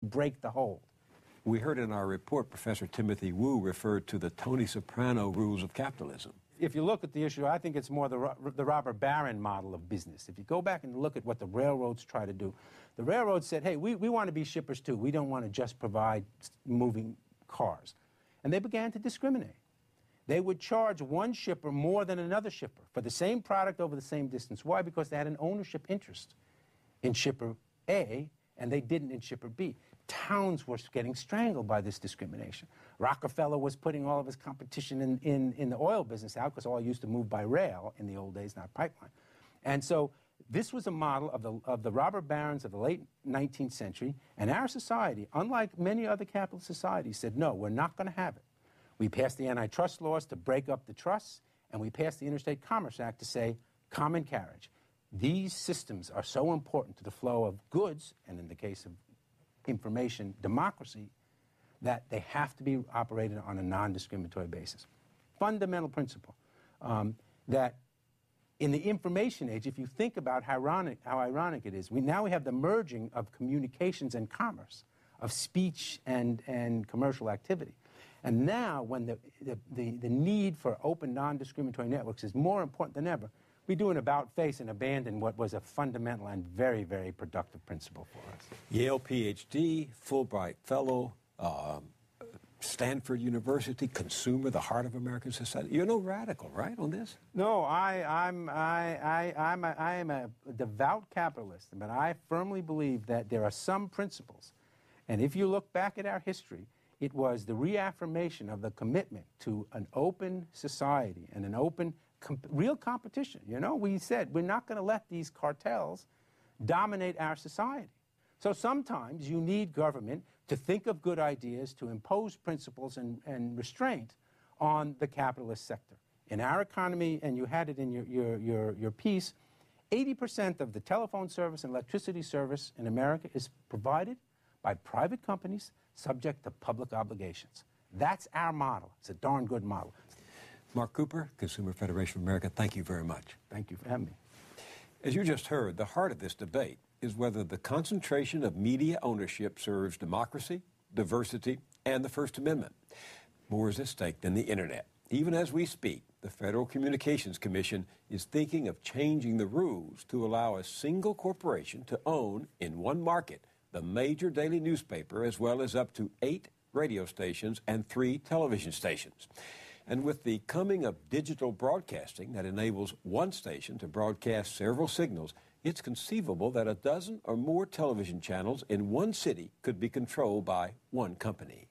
break the hold. We heard in our report Professor Timothy Wu referred to the Tony Soprano rules of capitalism. If you look at the issue, I think it's more the robber baron model of business. If you go back and look at what the railroads try to do, the railroads said, hey, we want to be shippers too. We don't want to just provide moving cars. And they began to discriminate. They would charge one shipper more than another shipper for the same product over the same distance. Why? Because they had an ownership interest in shipper A, and they didn't in shipper B. Towns were getting strangled by this discrimination. Rockefeller was putting all of his competition in the oil business out because oil used to move by rail in the old days, not pipeline. And so this was a model of the robber barons of the late 19th century, and our society, unlike many other capitalist societies, said, no, we're not going to have it. We passed the antitrust laws to break up the trusts, and we passed the Interstate Commerce Act to say common carriage. These systems are so important to the flow of goods, and in the case of information democracy, that they have to be operated on a non-discriminatory basis. Fundamental principle that in the information age, if you think about how ironic it is, now we have the merging of communications and commerce, of speech and commercial activity. And now when the need for open non-discriminatory networks is more important than ever, we do an about-face and abandon what was a fundamental and very, very productive principle for us. Yale PhD, Fulbright Fellow, Stanford University, consumer, the heart of American society. You're no radical, right, on this? No, I am a devout capitalist, but I firmly believe that there are some principles. And if you look back at our history, it was the reaffirmation of the commitment to an open society and an open real competition. You know, we said we're not going to let these cartels dominate our society. So sometimes you need government to think of good ideas, to impose principles and restraint on the capitalist sector. In our economy, and you had it in your piece, 80% of the telephone service and electricity service in America is provided by private companies subject to public obligations. That's our model. It's a darn good model. Mark Cooper, Consumer Federation of America, thank you very much. Thank you for having me. As you just heard, the heart of this debate is whether the concentration of media ownership serves democracy, diversity, and the First Amendment. More is at stake than the Internet. Even as we speak, the Federal Communications Commission is thinking of changing the rules to allow a single corporation to own, in one market, the major daily newspaper, as well as up to 8 radio stations and 3 television stations. And with the coming of digital broadcasting that enables one station to broadcast several signals, it's conceivable that a dozen or more television channels in one city could be controlled by one company.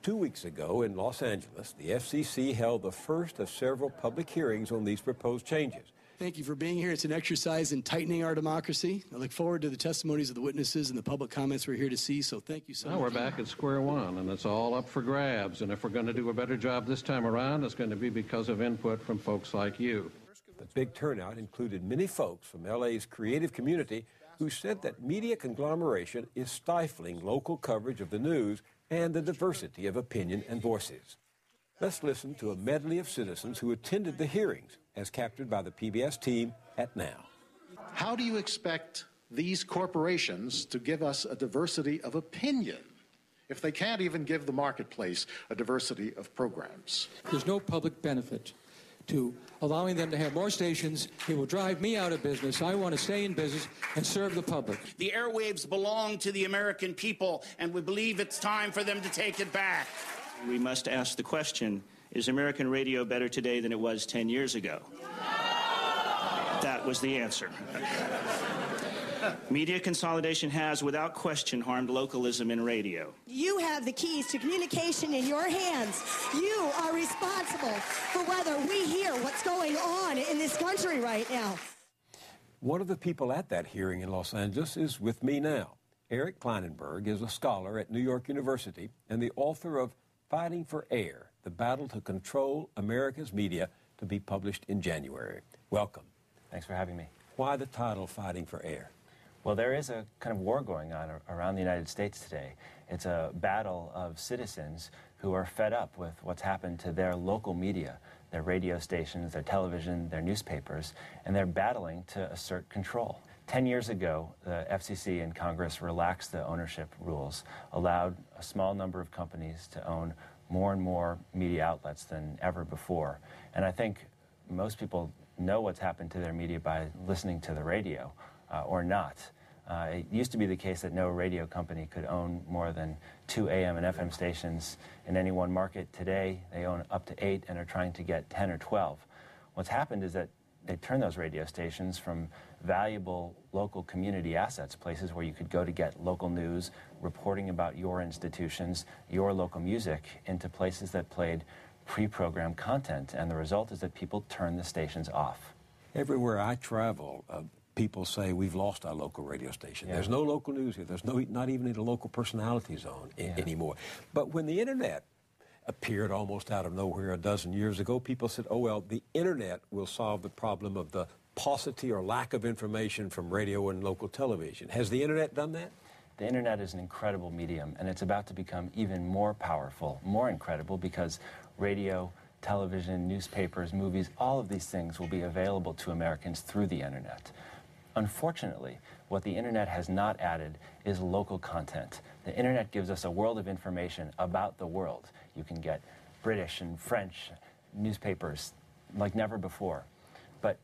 2 weeks ago in Los Angeles, the FCC held the first of several public hearings on these proposed changes. Thank you for being here. It's an exercise in tightening our democracy. I look forward to the testimonies of the witnesses and the public comments we're here to see, so thank you so much. Now we're back at square one, and it's all up for grabs. And if we're going to do a better job this time around, it's going to be because of input from folks like you. The big turnout included many folks from LA's creative community who said that media conglomeration is stifling local coverage of the news and the diversity of opinion and voices. Let's listen to a medley of citizens who attended the hearings, as captured by the PBS team at Now. How do you expect these corporations to give us a diversity of opinion if they can't even give the marketplace a diversity of programs? There's no public benefit to allowing them to have more stations. It will drive me out of business. I want to stay in business and serve the public. The airwaves belong to the American people, and we believe it's time for them to take it back. We must ask the question, is American radio better today than it was 10 years ago? That was the answer. Media consolidation has, without question, harmed localism in radio. You have the keys to communication in your hands. You are responsible for whether we hear what's going on in this country right now. One of the people at that hearing in Los Angeles is with me now. Eric Kleinenberg is a scholar at New York University and the author of Fighting for Air, the Battle to Control America's Media, to be published in January. Welcome. Thanks for having me. Why the title, Fighting for Air? Well, there is a kind of war going on around the United States today. It's a battle of citizens who are fed up with what's happened to their local media, their radio stations, their television, their newspapers, and they're battling to assert control. 10 years ago, the FCC and Congress relaxed the ownership rules, allowed a small number of companies to own more and more media outlets than ever before. And I think most people know what's happened to their media by listening to the radio or not. It used to be the case that no radio company could own more than 2 AM and FM stations in any one market. Today, they own up to 8 and are trying to get 10 or 12. What's happened is that they turned those radio stations from valuable local community assets, places where you could go to get local news, reporting about your institutions, your local music, into places that played pre-programmed content. And the result is that people turn the stations off. Everywhere I travel, people say we've lost our local radio station. Yeah. There's no local news here. There's not even a local personality zone anymore. But when the internet appeared almost out of nowhere a dozen years ago, people said, oh, well, the internet will solve the problem of the paucity or lack of information from radio and local television. Has the internet done that? The internet is an incredible medium, and it's about to become even more powerful, more incredible, because radio, television, newspapers, movies, all of these things will be available to Americans through the internet. Unfortunately, what the internet has not added is local content. The internet gives us a world of information about the world. You can get British and French newspapers like never before. But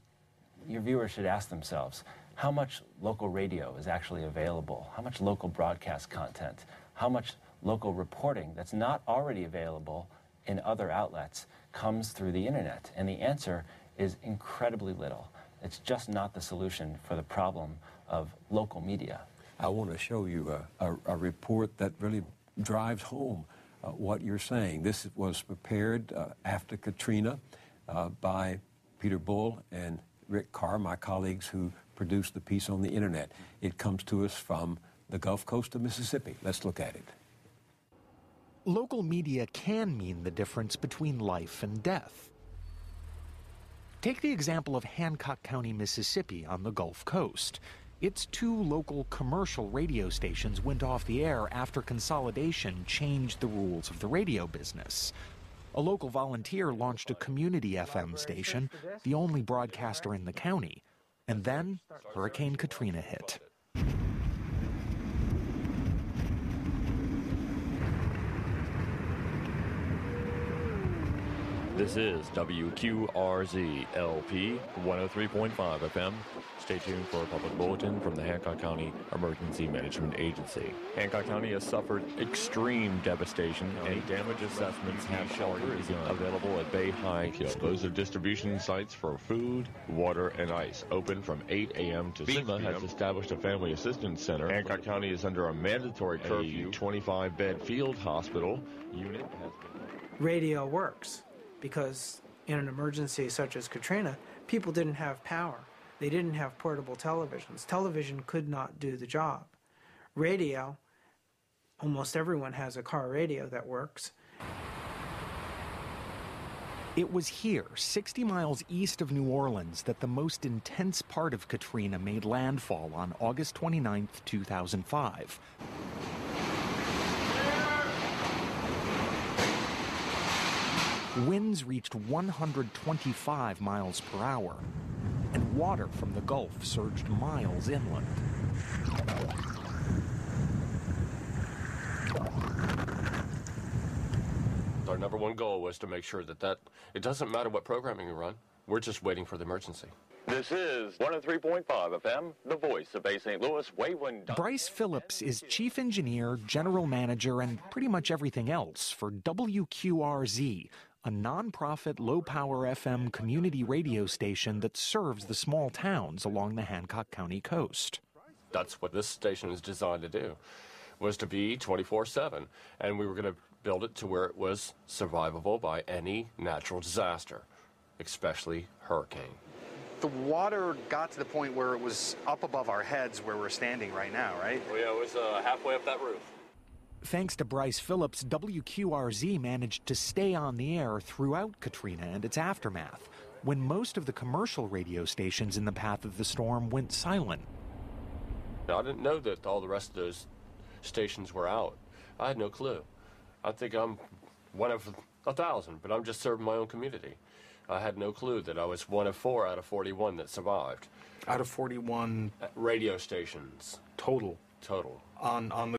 your viewers should ask themselves, how much local radio is actually available? How much local broadcast content? How much local reporting that's not already available in other outlets comes through the internet? And the answer is incredibly little. It's just not the solution for the problem of local media. I want to show you a report that really drives home what you're saying. This was prepared after Katrina by Peter Bull and Rick Carr, my colleagues who produced the piece on the internet. It comes to us from the Gulf Coast of Mississippi. Let's look at it. Local media can mean the difference between life and death. Take the example of Hancock County, Mississippi on the Gulf Coast. Its 2 local commercial radio stations went off the air after consolidation changed the rules of the radio business. A local volunteer launched a community FM station, the only broadcaster in the county. And then Hurricane Katrina hit. This is WQRZ LP 103.5 FM. Stay tuned for a public bulletin from the Hancock County Emergency Management Agency. Hancock County has suffered extreme devastation, and damage assessments have already begun. Available at Bay High explosive distribution sites for food, water, and ice. Open from 8 a.m. to 6 p.m. FEMA has established a family assistance center. Hancock County is under a mandatory curfew. A 25-bed field hospital unit has been... Radio works because in an emergency such as Katrina, people didn't have power. They didn't have portable televisions. Television could not do the job. Radio, almost everyone has a car radio that works. It was here, 60 miles east of New Orleans, that the most intense part of Katrina made landfall on August 29, 2005. Winds reached 125 miles per hour, and water from the Gulf surged miles inland. Our number one goal was to make sure that it doesn't matter what programming you run, we're just waiting for the emergency. This is 103.5 FM, the voice of Bay St. Louis. Bryce Phillips is chief engineer, general manager, and pretty much everything else for WQRZ, a nonprofit low-power FM community radio station that serves the small towns along the Hancock County coast. That's what this station is designed to do, was to be 24/7, and we were going to build it to where it was survivable by any natural disaster, especially hurricane. The water got to the point where it was up above our heads where we're standing right now, right? Well, yeah, it was halfway up that roof. Thanks to Bryce Phillips, WQRZ managed to stay on the air throughout Katrina and its aftermath, when most of the commercial radio stations in the path of the storm went silent. I didn't know that all the rest of those stations were out. I had no clue. I think I'm one of 1,000, but I'm just serving my own community. I had no clue that I was one of 4 out of 41 that survived. Out of 41 radio stations. Total. Total. On the